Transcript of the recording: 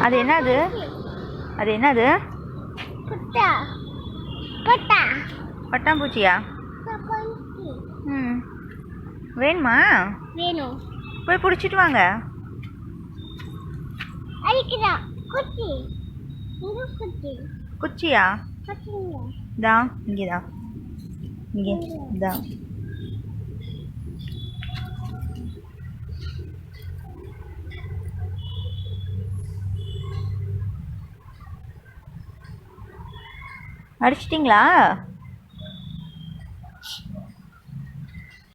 அது என்னது? அது என்னது? பட்டாம்பூச்சியா? ம், வேணுமா? வேணும். போய் பிடிச்சிட்டு வாங்க. குச்சியா? தா இங்கேதா, இங்கே தா. அடிச்சிட்டிங்களா?